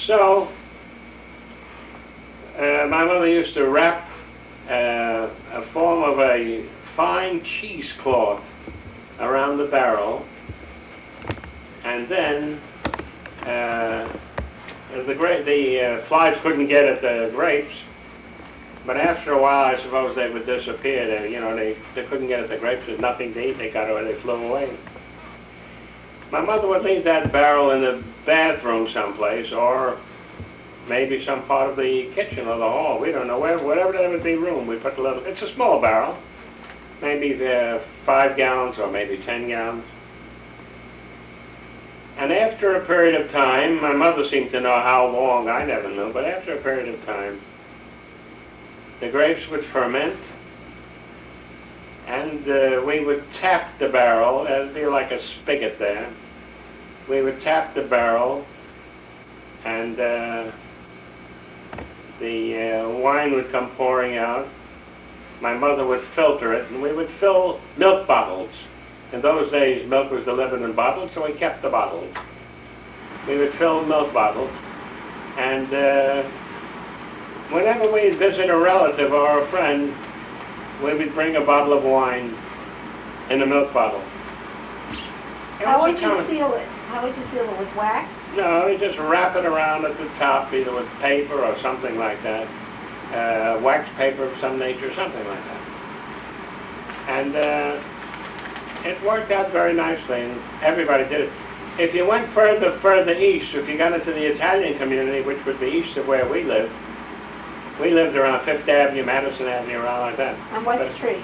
So, my mother used to wrap a form of a fine cheesecloth around the barrel, and then the flies couldn't get at the grapes, but after a while, I suppose they would disappear. They couldn't get at the grapes. There's nothing to eat. They got away. They flew away. My mother would leave that barrel in the bathroom someplace, or maybe some part of the kitchen or the hall. We don't know where. Whatever there would be room, we put a little. It's a small barrel, maybe 5 gallons or maybe 10 gallons. And after a period of time, my mother seemed to know how long. I never knew, but after a period of time, the grapes would ferment, and we would tap the barrel. There'd be like a spigot there. We would tap the barrel, and the wine would come pouring out. My mother would filter it, and we would fill milk bottles. In those days, milk was delivered in bottles, so we kept the bottles. We would fill milk bottles, and whenever we'd visit a relative or a friend, we would bring a bottle of wine in a milk bottle. How would you seal it? How would you seal it? With wax? No, we just wrap it around at the top, either with paper or something like that. Wax paper of some nature, something like that. And it worked out very nicely, and everybody did it. If you went further east, if you got into the Italian community, which would be east of where we lived around 5th Avenue, Madison Avenue, around like that. On what street?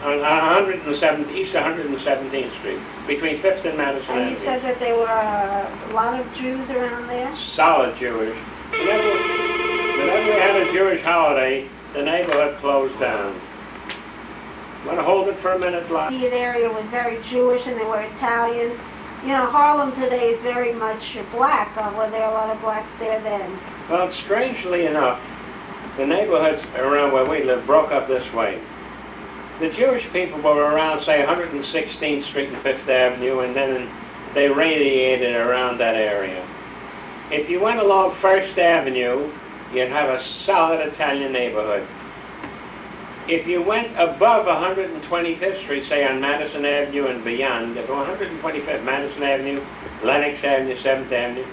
On 107th, east 117th Street, between 5th and Madison Avenue. And you said that there were a lot of Jews around there? Solid Jewish. Whenever we had a Jewish holiday, the neighborhood closed down. Want to hold it for a minute, Blanche? The area was very Jewish, and there were Italians. You know, Harlem today is very much black. Were there a lot of blacks there then? Well, strangely enough, the neighborhoods around where we live broke up this way. The Jewish people were around, say, 116th Street and 5th Avenue, and then they radiated around that area. If you went along 1st Avenue, you'd have a solid Italian neighborhood. If you went above 125th Street, say on Madison Avenue and beyond, 125th, Madison Avenue, Lenox Avenue, 7th Avenue,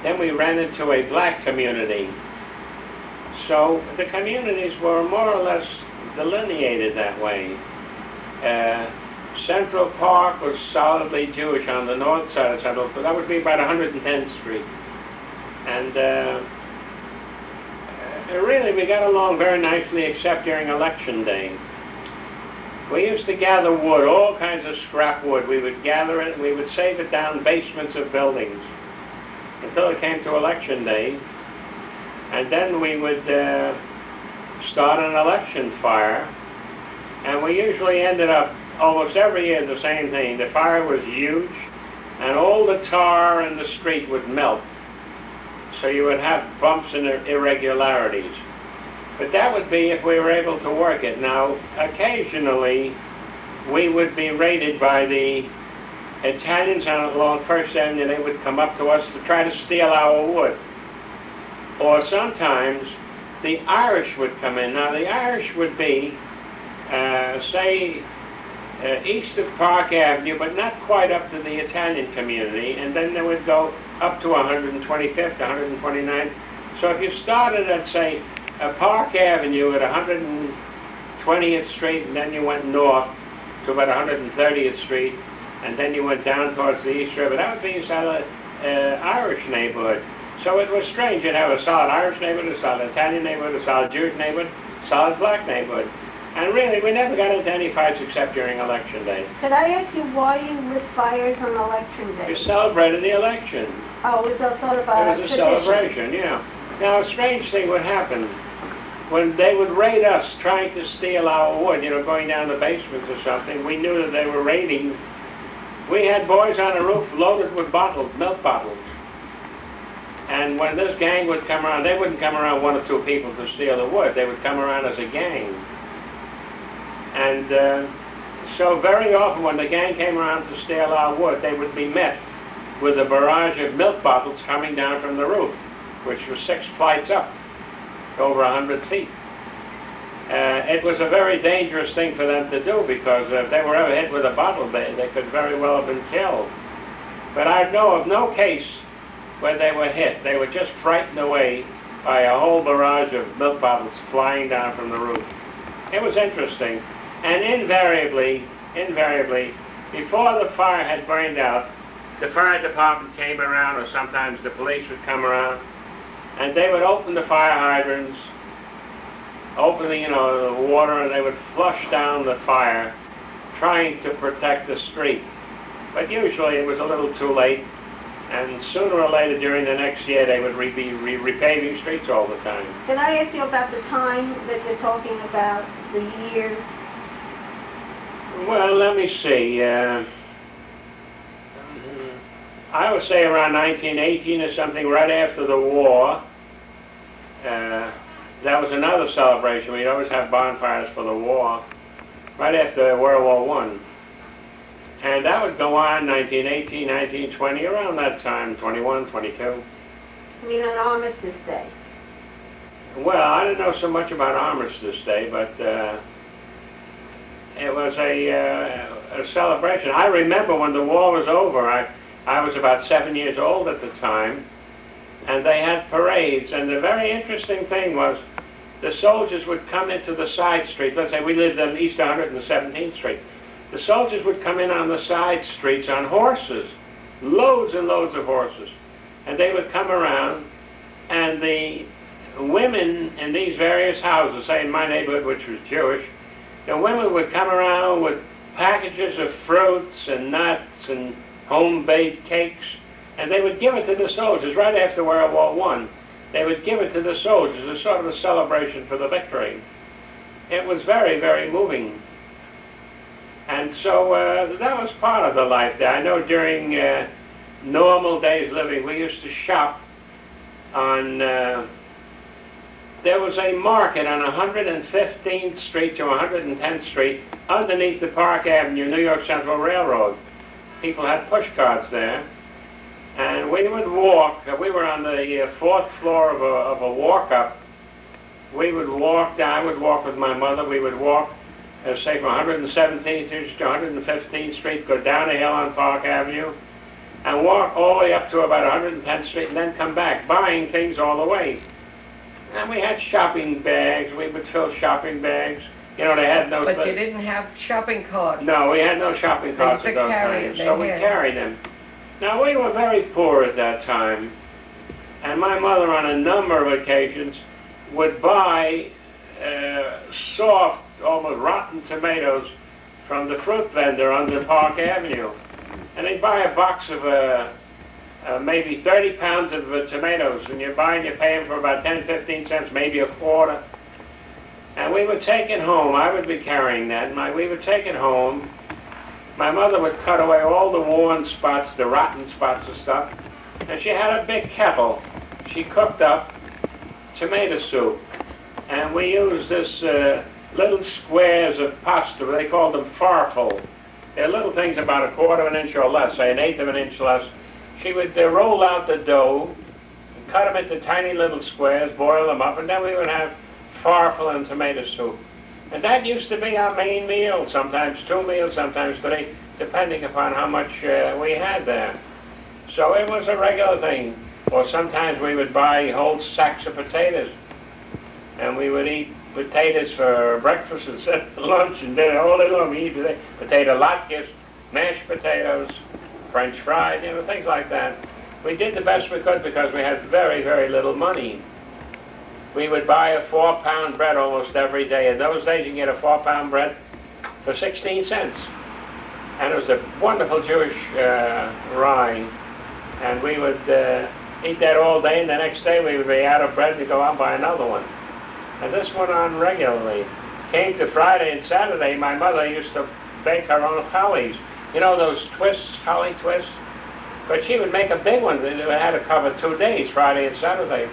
then we ran into a black community. So the communities were more or less delineated that way. Central Park was solidly Jewish on the north side of Central Park. That would be about 110th Street. And really, we got along very nicely, except during election day. We used to gather wood, all kinds of scrap wood. We would gather it, and we would save it down basements of buildings until it came to election day. And then we would start an election fire, and we usually ended up almost every year the same thing. The fire was huge, and all the tar in the street would melt. So you would have bumps and irregularities. But that would be if we were able to work it. Now, occasionally, we would be raided by the Italians along 1st Avenue. They would come up to us to try to steal our wood. Or sometimes, the Irish would come in. Now, the Irish would be, say, east of Park Avenue, but not quite up to the Italian community, and then they would go up to 125th, 129th. So if you started at, say, Park Avenue at 120th Street, and then you went north to about 130th Street, and then you went down towards the East River, that would be a solid Irish neighborhood. So it was strange. You'd have a solid Irish neighborhood, a solid Italian neighborhood, a solid Jewish neighborhood, a solid black neighborhood. And really, we never got into any fights except during election day. Could I ask you why you lit fires on election day? We celebrated the election. Oh, it was a sort of a It was a celebration, yeah. Now, a strange thing would happen. When they would raid us trying to steal our wood, you know, going down the basements or something, we knew that they were raiding. We had boys on the roof loaded with bottles, milk bottles. And when this gang would come around, they wouldn't come around 1 or 2 people to steal the wood. They would come around as a gang. And so very often when the gang came around to steal our wood, they would be met with a barrage of milk bottles coming down from the roof. which was 6 flights up, over 100 feet. It was a very dangerous thing for them to do, because if they were ever hit with a bottle, they could very well have been killed. But I know of no case where they were hit. They were just frightened away by a whole barrage of milk bottles flying down from the roof. It was interesting. And invariably, before the fire had burned out, the fire department came around, or sometimes the police would come around, and they would open the fire hydrants, open the water, and they would flush down the fire, trying to protect the street. But usually it was a little too late, and sooner or later during the next year they would be repaving streets all the time. Can I ask you about the time that you're talking about, the year? Well, let me see. I would say around 1918 or something, right after the war. That was another celebration. We'd always have bonfires for the war, right after World War I. And that would go on 1918, 1920, around that time, 21, 22. I mean on Armistice Day. Well, I didn't know so much about Armistice Day, but it was a celebration. I remember when the war was over, I was about 7 years old at the time, and they had parades, and the very interesting thing was the soldiers would come into the side street. Let's say we lived on East 117th Street. The soldiers would come in on the side streets on horses, loads and loads of horses, and they would come around, and the women in these various houses, say in my neighborhood, which was Jewish, the women would come around with packages of fruits and nuts and home-baked cakes, and they would give it to the soldiers right after World War I. They would give it to the soldiers as sort of a celebration for the victory. It was very, very moving. And so that was part of the life there. I know during normal days living, we used to shop on, there was a market on 115th Street to 110th Street underneath the Park Avenue, New York Central Railroad. People had push carts there. And we would walk, we were on the fourth floor of a walk-up. We would walk down, I would walk with my mother, we would walk, say from 117th to 115th Street, go down a hill on Park Avenue, and walk all the way up to about 110th Street, and then come back, buying things all the way. And we had shopping bags, we would fill shopping bags. You know, they had no... But you didn't have shopping carts. No, we had no shopping carts at those times, so we carried them. Now, we were very poor at that time, and my mother on a number of occasions would buy soft, almost rotten tomatoes from the fruit vendor on the Park Avenue. And they'd buy a box of maybe 30 pounds of tomatoes, and you buy and you pay them for about 10, 15 cents, maybe a quarter. And we would take it home. I would be carrying that. We would take it home. My mother would cut away all the worn spots, the rotten spots of stuff, and she had a big kettle. She cooked up tomato soup, and we used this little squares of pasta. They called them farfel. They're little things about a quarter of an inch or less, say an eighth of an inch less. She would roll out the dough, and cut them into tiny little squares, boil them up, and then we would have farfel and tomato soup. And that used to be our main meal, sometimes 2 meals, sometimes 3, depending upon how much we had there. So it was a regular thing. Or sometimes we would buy whole sacks of potatoes, and we would eat potatoes for breakfast and lunch and dinner all day long. We eat potato latkes, mashed potatoes, French fries, you know, things like that. We did the best we could because we had very, very little money. We would buy a 4-pound bread almost every day. In those days, you can get a 4-pound bread for 16 cents. And it was a wonderful Jewish rye. And we would eat that all day, and the next day we would be out of bread and go out and buy another one. And this went on regularly. Came to Friday and Saturday, my mother used to bake her own challis. You know those twists, challis twists? But she would make a big one. It had to cover 2 days, Friday and Saturday.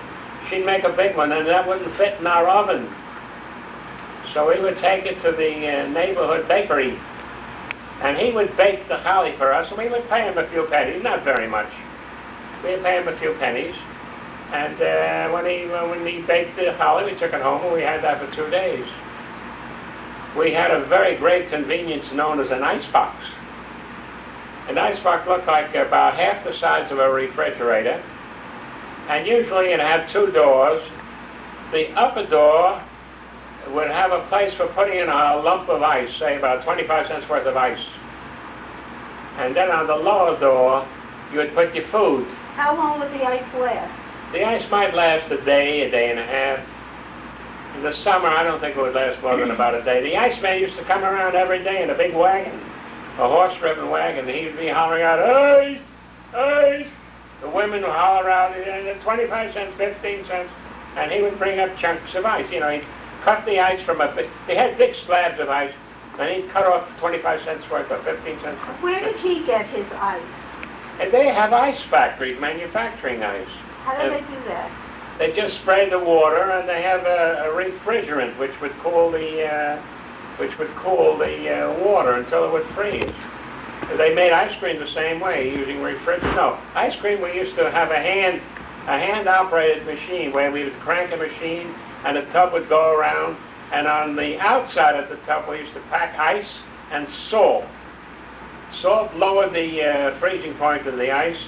She'd make a big one, and that wouldn't fit in our oven. So we would take it to the neighborhood bakery, and he would bake the challah for us, and we would pay him a few pennies, not very much. We'd pay him a few pennies, And when he baked the holly, we took it home and we had that for 2 days. We had a very great convenience known as an icebox. An icebox looked like about half the size of a refrigerator, and usually it had 2 doors. The upper door would have a place for putting in a lump of ice, say about 25 cents worth of ice. And then on the lower door, you would put your food. How long would the ice last? The ice might last a day and a half. In the summer, I don't think it would last more than about a day. The iceman used to come around every day in a big wagon, a horse-driven wagon. He would be hollering out, "Ice! Ice!" The women would holler out, 25 cents, 15 cents, and he would bring up chunks of ice. You know, he'd cut the ice from they had big slabs of ice, and he'd cut off 25 cents worth or 15 cents. Where did he get his ice? And they have ice factories manufacturing ice. How do they do that? They just spray the water, and they have a refrigerant which would cool the water until it would freeze. They made ice cream the same way, using refrigerant. No, ice cream we used to have a hand-operated machine where we would crank a machine, and the tub would go around, and on the outside of the tub we used to pack ice and salt. Salt lowered the freezing point of the ice,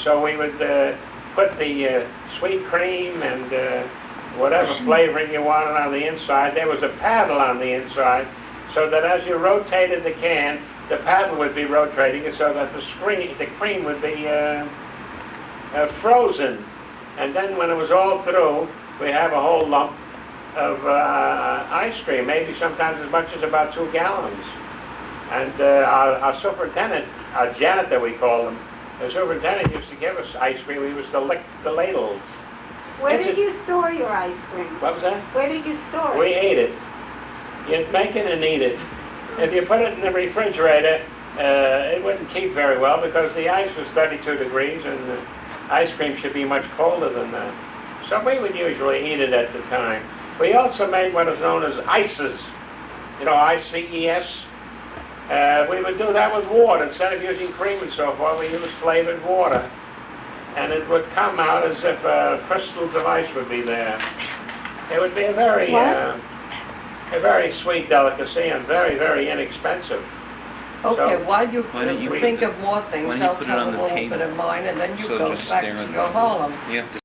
so we would put the sweet cream and whatever flavoring you wanted on the inside. There was a paddle on the inside, so that as you rotated the can, the paddle would be rotating it so that the cream would be frozen. And then when it was all through, we have a whole lump of ice cream, maybe sometimes as much as about 2 gallons. And our superintendent, our janitor we call him, the superintendent used to give us ice cream. We used to lick the ladles. Where did you store your ice cream? What was that? Where did you store it? We ate it. You'd make it and eat it. If you put it in the refrigerator, it wouldn't keep very well because the ice was 32 degrees and the ice cream should be much colder than that. So we would usually eat it at the time. We also made what is known as ices. You know, ICES. We would do that with water. Instead of using cream and so forth, we used flavored water. And it would come out as if crystals of ice would be there. It would be a very sweet delicacy and very, very inexpensive. Okay, So, while you Why don't you- think of more things, why don't you I'll put it tell on a the little bit table? of mine, and then you So go just back stare to at your it. Harlem. You have to